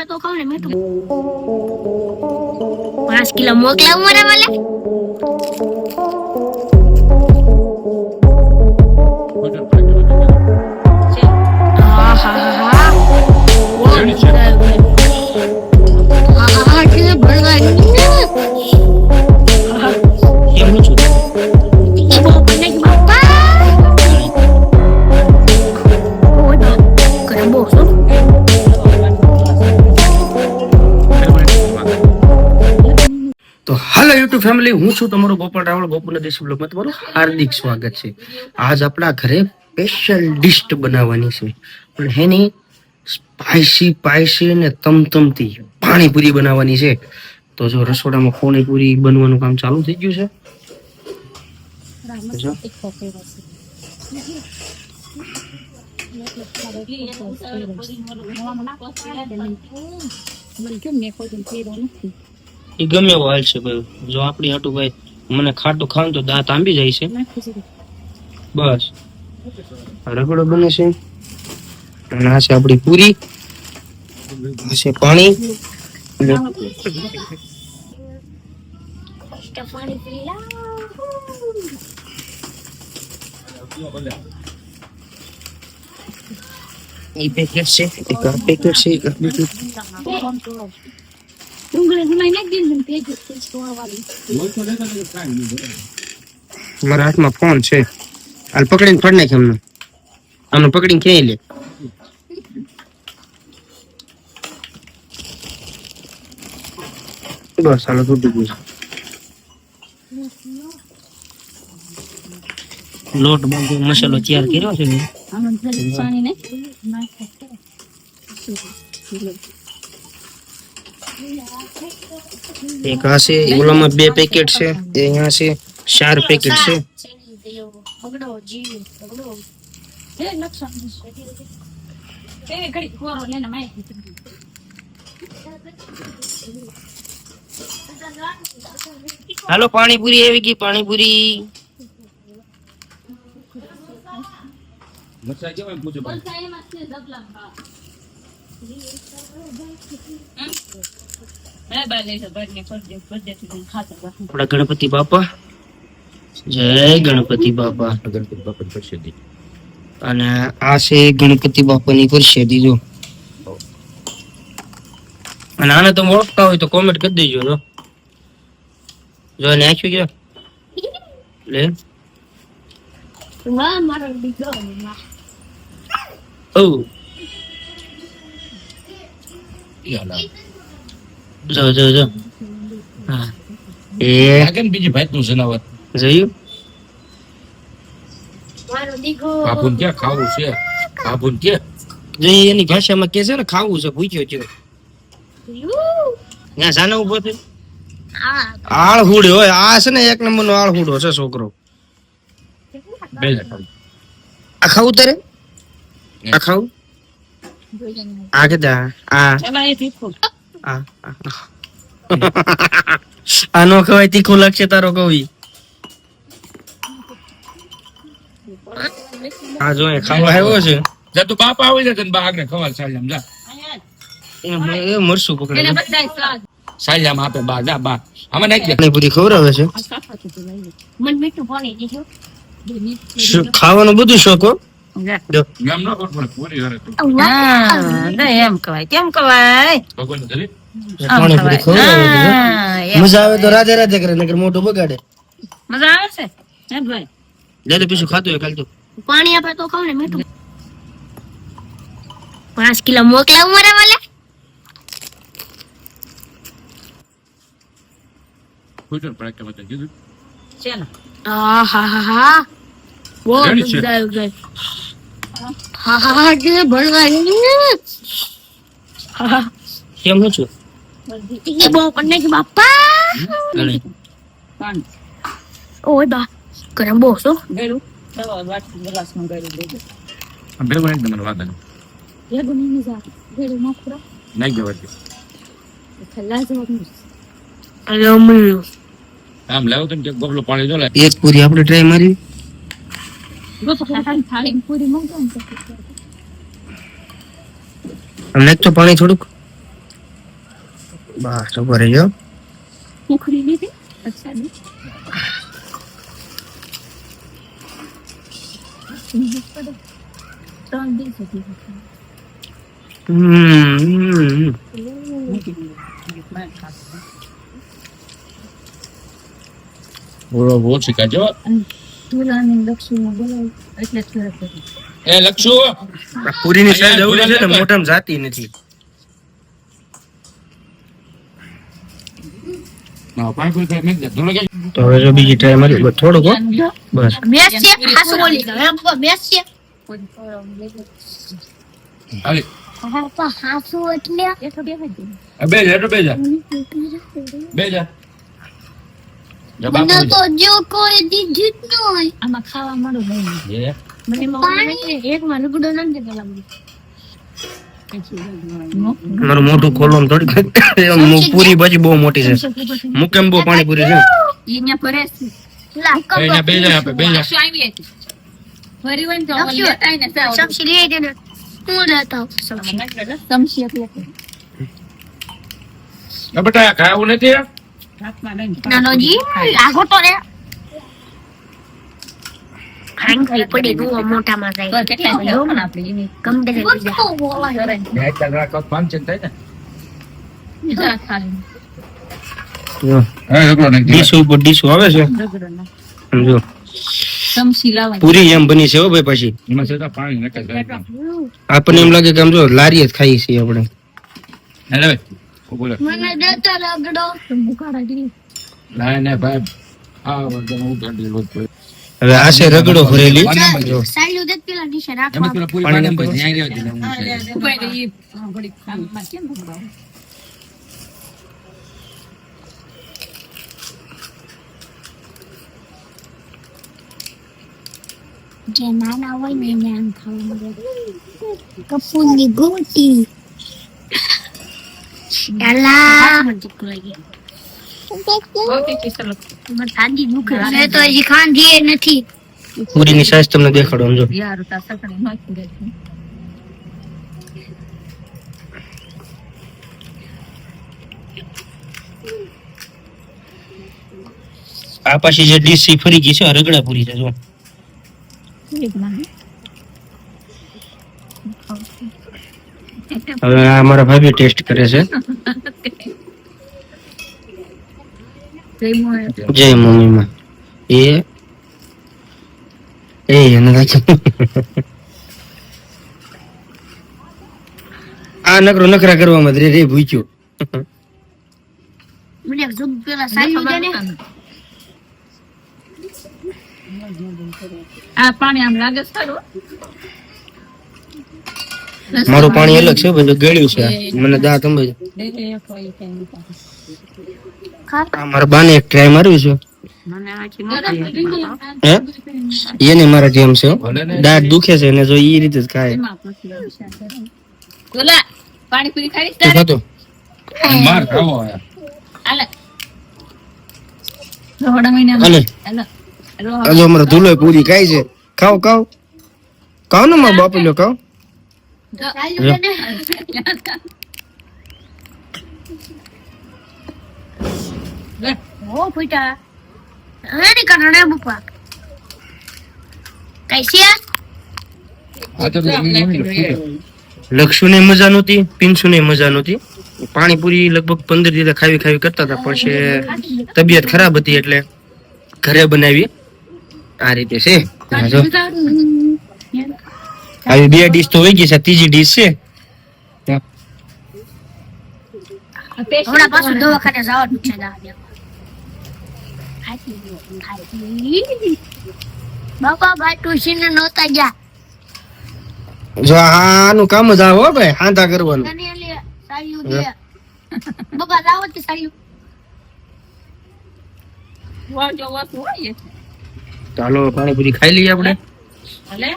तो खाओ ने मीठू 5 किलो मोकलाવું મારા વાલે હા હા હા હા કે ભળવાની કેમ છું એ બહુ બને કે બાપા ઓય કરે બોસો તો હેલો યુટ્યુબ ફેમિલી, હું છું તમારો ગોપાલ રાવળ. ગોપાલ દેશી બ્લોગમાં તમારું હાર્દિક સ્વાગત છે. આજ આપણા ઘરે સ્પેશિયલ ડિશ બનાવવાની છે, પણ એની સ્પાઈસી ને તમતમતી પાણીપુરી બનાવવાની છે. તો જો રસોડામાં પાણીપુરી બનવાનું કામ ચાલુ થઈ ગયું છે. એ ગમે એવો હાલ છે ભાઈ. જો આપણી હાટું ભાઈ મને ખાટું ખાવું તો દાંત આંબી જાય છે. બસ રગડો બને છે અને આ છે આપણી પૂરી, આ છે પાણી. પાણી પી લા એ પેકેટ છે, એક આ પેકેટ છે, એક બીજું. મારા હાથમાં ફોન છે, હાલ પકડીને ફળ નાખ. એમને આમને પકડીને ક્યાંય લે. બસ હાલો તૂટી ગયું. લોટ બાંધો મસાલો તૈયાર કર્યો છે. એક આ છે, ઓલામાં 2 પેકેટ છે, અહીંયા છે 4 પેકેટ છે. હાલો પાણીપુરી આવી ગઈ. પાણીપુરી આપણા ગણપતિ બાપા, જય ગણપતિ બાપા. અને આ છે ગણપતિ બાપાની પ્રસાદી. જો અને આને તમે ઓળખતા હોય તો કોમેન્ટ કરી દેજો. જો નાખ્યું છે લે. મારો દીકરો ઓ જો જો જો હા એ આગળ બીજી ભાત નું જનાવર જોયું. મારો દીકરો બાપુન ક્યાં ખાવું છે? બાપુન કે જો એની ભાષામાં કે છે ને ખાવું છે, પૂછ્યો છે. ત્યાં સાને ઉભો છે. આળહુડ હોય આ છે ને, એક નંબર નો આળહુડો છે છોકરો. આ ખાવું તારે? આ ખાવું? આ કેતા આ આ નો ખવાય, તીખું લાગશે તારો કવિ. આ જો ખાવા આવ્યો છે. જા તું બાપા આવી જાય તને બહાર ને ખબર સાલ્યામ જા. એ મરસું પકડે સાલ્યામ આપે બા જા બા. આમાં નાખ દે. પૂરી ખવડાવે છે. મન મીઠું પાણી દીધું. ખાવાનું બધું શોખ હો. એમ ન કર પૂરી કરે તું. એમ કવાય કેમ કવાય ભગવાન ધરી પાણીપુરી ખવડાવે છે. મજા આવે તો રાધે રાધે કરે, નકર મોઢું બગાડે. મજા આવે છે હે ભાઈ? લે તો પીછું ખાતું હોય કાલ તો. પાણી આપે તો ખાવ ને મીઠું. 5 કિલો મોકલાવું મારા વાલે પૂછો પણ કે મત કીધું છે ને. હા હા હા હા બહુ રેડી છે. મજા આવી ગઈ. હા હા હા કે ભળવાની કેમ હું છું? એ બહુ બને કે બાપા પાણી ઓય બા કરે બોસો ગળું દવા વાટકી ગ્લાસમાં ગળું દેજો. આમ બે મને મને વાત ને એ ગુની મજા ગળું નાખરો નાખ દે વાત. ખલ્લા જવાનું અરે અમરી આમ લાવ તને કે ગોબલો પાણી જો લે. એક પૂરી આપણે ટ્રાય મારી. થાળી પૂરી મંગાવ અમને તો પાણી થોડુંક બસ ઉભો રહેજો. ઉખડી લીધી અચ્છા ને ત્રણ દિવસ હતી બોલો બહુ શીખાજો. તુલાની લક્ષ્મીમાં બોલાવી એટલે ફરક પડી. એ લક્ષુ પૂરીની સાઈઝ અવળી છે ને મોઢામાં જાતી નથી. ના પાણી પૂરી મેં ધોલો કે તો હવે જો બીજી ટ્રાય મારી બસ થોડુંક હો. બસ મેસ છે હાસુ બોલી ગયો એમ કો મેસ છે હાલે હા પણ હાસુ એટલે બે જા બે જા મને તો જો કોઈ દીધું જ ન હોય આમાં ખાવા મળો ભાઈ એ મને પાણી એક માં રગડો નથી ગલાવું મારું મોઢું ખોલવાનું થોડી પૂરી બાજુ બહુ મોટી છે. મુકેમ બહુ પાણી પૂરી છે. અહીંયા ફરે છે લા અહીંયા બે જા આપે બે જા શું આવી હતી ફરી વન તો લેતા આઈને સાવ સમસી લઈ દે ને હું લેતા સમસી એટલે બેટા ખાવું નથી હાથમાં લઈને નાનોજી આગો તો રે ખાંગી પડી ગયો મોટામાં જાય તો કેટલા લેવો ને આપણે એની ગમડે બે ચાર કપ પાંચ થાય ને જરા ખાલી જો હા રગડો નાખી ડીશ ઉપર ડીશ આવે છે રગડો ના સમજો. સમસી લાવા પૂરી એમ બની છે હો ભાઈ. પછી એમાં સીધા પાણી નાખે આપણને એમ લાગે કે આમ જો લારી જ ખાઈ છીએ આપણે. હેલે ભાઈ બોલો મને દેતો રગડો બુકારા દી લાય ને ભાઈ આ વગર હું ગાડી લોટ પડે હવે આ છે રગડો ભરેલી. જો સાલ્યુ દે પેલા નીચે એમ રાખવા પેલા પૂરી પાણી પર ન્યાય રહ્યો છે ઉપાય ગઈ ઘડી કામમાં કેમ ભરવા જે નાના હોય ને એને આમ ખાવા મળે કપૂરની ગોટી એલા ઓકે કિસલો દાદી મુખે છે તો હજી ખાંધી નથી પૂરીની સાઈઝ તમને દેખાડો સમજો. યાર તા સકડી નાખી દે આ પાછી જે ડીશ છે ઈ ફરી ગઈ છે. આ રગડા પૂરી છે જો. હવે આ મારા ભાભી ટેસ્ટ કરે છે. જય મમ્મી માં એ એને આ નકરો નખરા કરવામાં રે રે ભૂખ્યો. મને જુગ પેલા સાલ્યુ દે ને આ પાણી આમ લાગે સારું મારું પાણી અલગ છે બધું ગળ્યું છે. મને દાંત અંબે છે. આ મારા બાને એક ટ્રાય મારવી છે. હે એને મારા જેમ છે હો. દાંત દુખે છે ને જો ઈ રીતે જ ખાય. બોલા પાણી પૂરી ખાઈ તું ખાતો માર ખાવો આયા આલે રોડા મહિના હાલે આલે આજે અમારા ધૂલો પૂરી ખાય છે. ખાઓ ખાઓ ખાઓ ને મારા બાપુ લ્યો ખાઓ. સાલ્યુ દે ને ઓ ફૂટા અરે કનડે બુપા કૈસી આ તો લક્ષુને મજા નહોતી, પિન્સુને મજા નહોતી. પાણીપુરી લગભગ 15 દિવસ ખાવી કરતા હતા. પછી તબિયત ખરાબ હતી એટલે ઘરે બનાવી. આ રીતે છે. જો આવી 2 ડીશ તો વહી ગઈ છે. ત્રીજી ડીશ છે. હમણાં પાછું દવાખાને જવાનું છે બાપા ભાઈ ટ્યુશન નહોતા ગયા જો આનું કામ જ આવો ભાઈ, હાંધા કરવાનું. તને લે સાલ્યુ દે બાપા લાવો તે સાલ્યુ વાજો વાતો હોય ચાલો પાણીપુરી ખાઈ લઈએ આપણે. હાલે